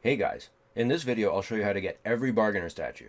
Hey guys, in this video I'll show you how to get every bargainer statue.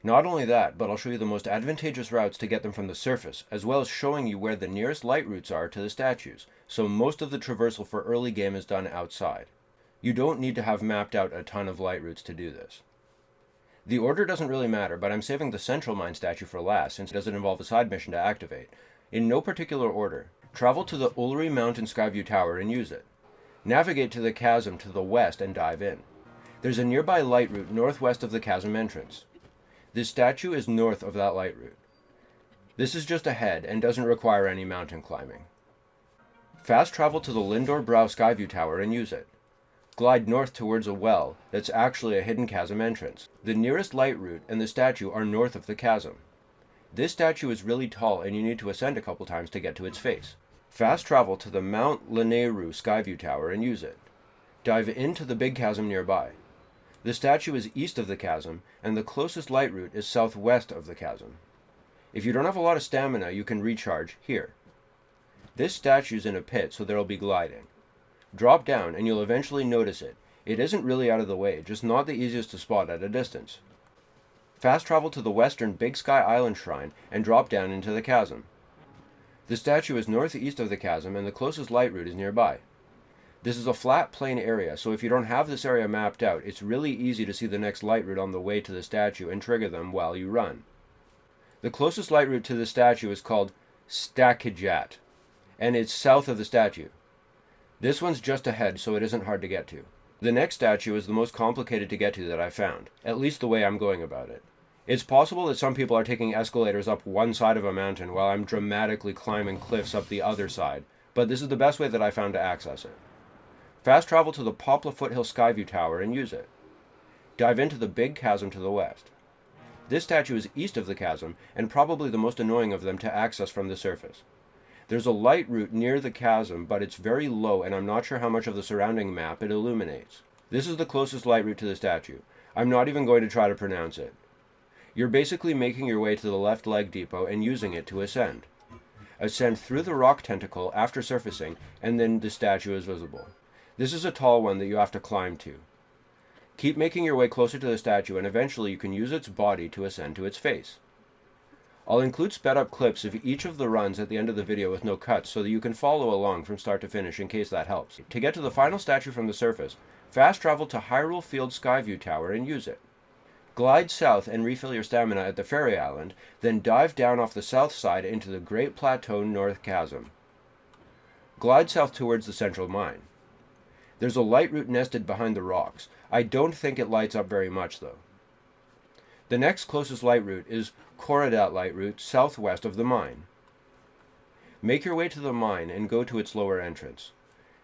Not only that, but I'll show you the most advantageous routes to get them from the surface, as well as showing you where the nearest light routes are to the statues, so most of the traversal for early game is done outside. You don't need to have mapped out a ton of light routes to do this. The order doesn't really matter, but I'm saving the central mine statue for last since it doesn't involve a side mission to activate. In no particular order, travel to the Ullery Mountain Skyview Tower and use it. Navigate to the chasm to the west and dive in. There's a nearby light route northwest of the chasm entrance. This statue is north of that light route. This is just ahead and doesn't require any mountain climbing. Fast travel to the Lindor Brow Skyview Tower and use it. Glide north towards a well that's actually a hidden chasm entrance. The nearest light route and the statue are north of the chasm. This statue is really tall and you need to ascend a couple times to get to its face. Fast travel to the Mount Lanayru Skyview Tower and use it. Dive into the big chasm nearby. The statue is east of the chasm, and the closest light route is southwest of the chasm. If you don't have a lot of stamina, you can recharge here. This statue's in a pit, so there'll be gliding. Drop down, and you'll eventually notice it. It isn't really out of the way, just not the easiest to spot at a distance. Fast travel to the western Big Sky Island Shrine, and drop down into the chasm. The statue is northeast of the chasm, and the closest light route is nearby. This is a flat, plain area, so if you don't have this area mapped out, it's really easy to see the next light route on the way to the statue and trigger them while you run. The closest light route to the statue is called Stakijat, and it's south of the statue. This one's just ahead, so it isn't hard to get to. The next statue is the most complicated to get to that I've found, at least the way I'm going about it. It's possible that some people are taking escalators up one side of a mountain while I'm dramatically climbing cliffs up the other side, but this is the best way that I found to access it. Fast travel to the Poplar Foothill Skyview Tower and use it. Dive into the big chasm to the west. This statue is east of the chasm, and probably the most annoying of them to access from the surface. There's a light route near the chasm, but it's very low and I'm not sure how much of the surrounding map it illuminates. This is the closest light route to the statue. I'm not even going to try to pronounce it. You're basically making your way to the left leg depot and using it to ascend. Ascend through the rock tentacle after surfacing, and then the statue is visible. This is a tall one that you have to climb to. Keep making your way closer to the statue and eventually you can use its body to ascend to its face. I'll include sped up clips of each of the runs at the end of the video with no cuts so that you can follow along from start to finish in case that helps. To get to the final statue from the surface, fast travel to Hyrule Field Skyview Tower and use it. Glide south and refill your stamina at the Fairy Island, then dive down off the south side into the Great Plateau North Chasm. Glide south towards the central mine. There's a light route nested behind the rocks. I don't think it lights up very much though. The next closest light route is Korodat light route southwest of the mine. Make your way to the mine and go to its lower entrance.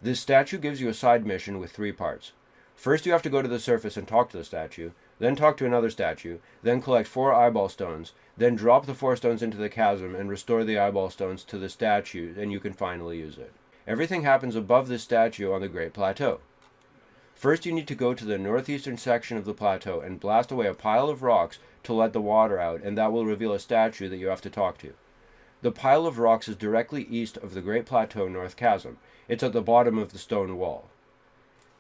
This statue gives you a side mission with 3 parts. First you have to go to the surface and talk to the statue, then talk to another statue, then collect 4 eyeball stones, then drop the 4 stones into the chasm and restore the eyeball stones to the statue and you can finally use it. Everything happens above this statue on the Great Plateau. First you need to go to the northeastern section of the plateau and blast away a pile of rocks to let the water out, and that will reveal a statue that you have to talk to. The pile of rocks is directly east of the Great Plateau North Chasm. It's at the bottom of the stone wall.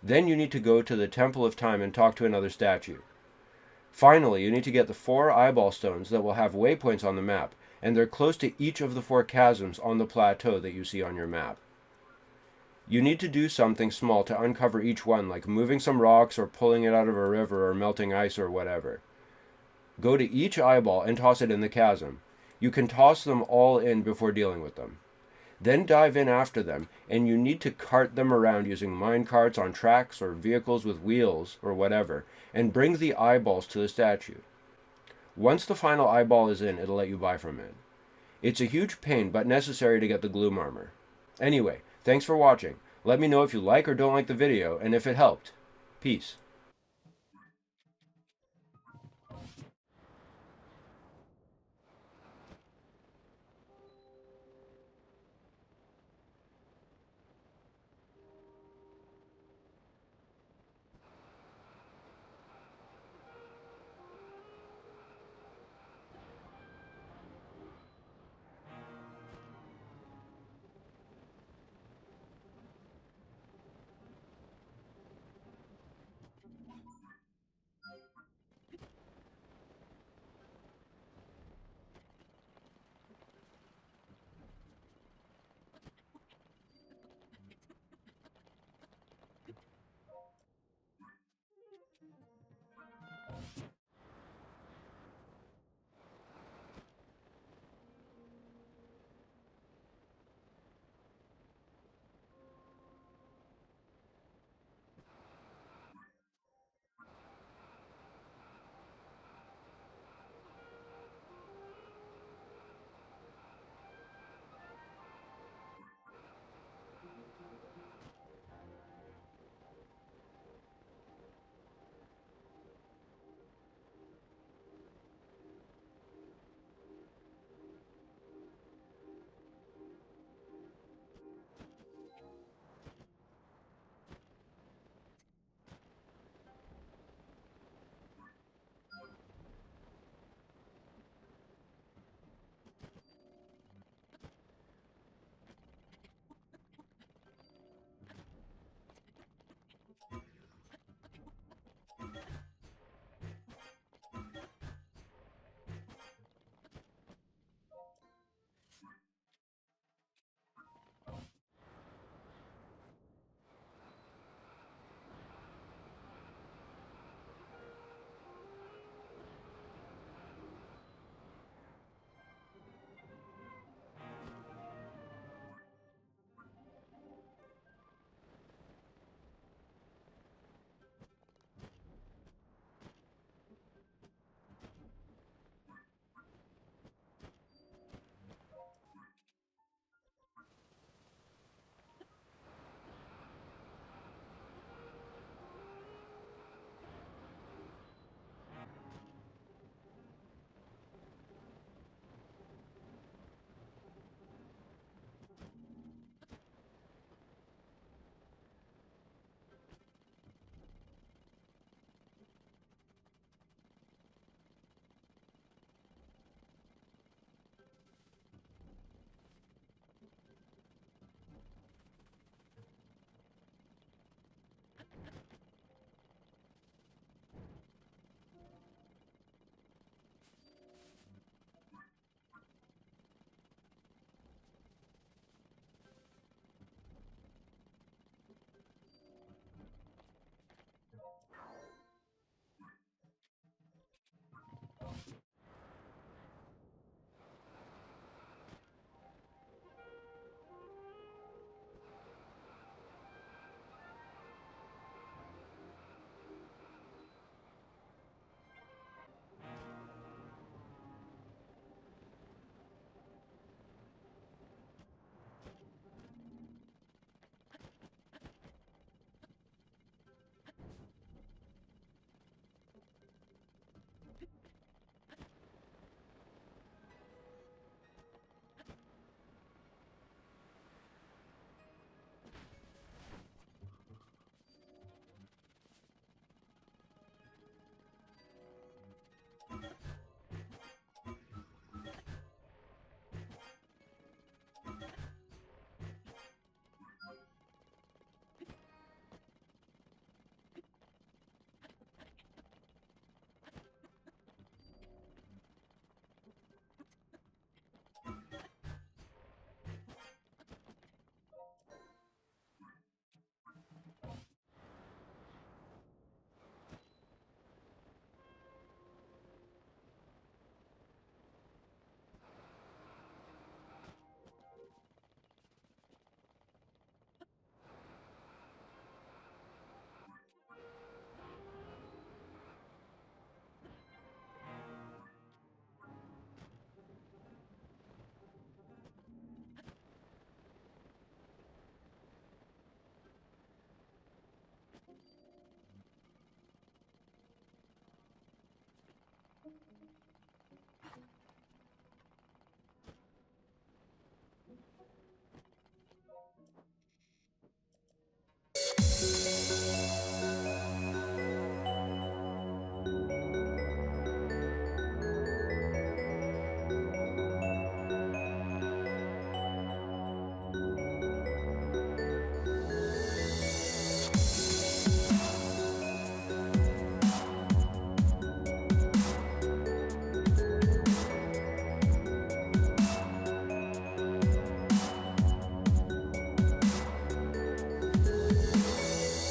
Then you need to go to the Temple of Time and talk to another statue. Finally, you need to get the 4 eyeball stones that will have waypoints on the map, and they're close to each of the 4 chasms on the plateau that you see on your map. You need to do something small to uncover each one, like moving some rocks or pulling it out of a river or melting ice or whatever. Go to each eyeball and toss it in the chasm. You can toss them all in before dealing with them. Then dive in after them, and you need to cart them around using mine carts on tracks or vehicles with wheels or whatever, and bring the eyeballs to the statue. Once the final eyeball is in, it'll let you buy from it. It's a huge pain, but necessary to get the gloom armor. Anyway, thanks for watching. Let me know if you like or don't like the video, and if it helped. Peace.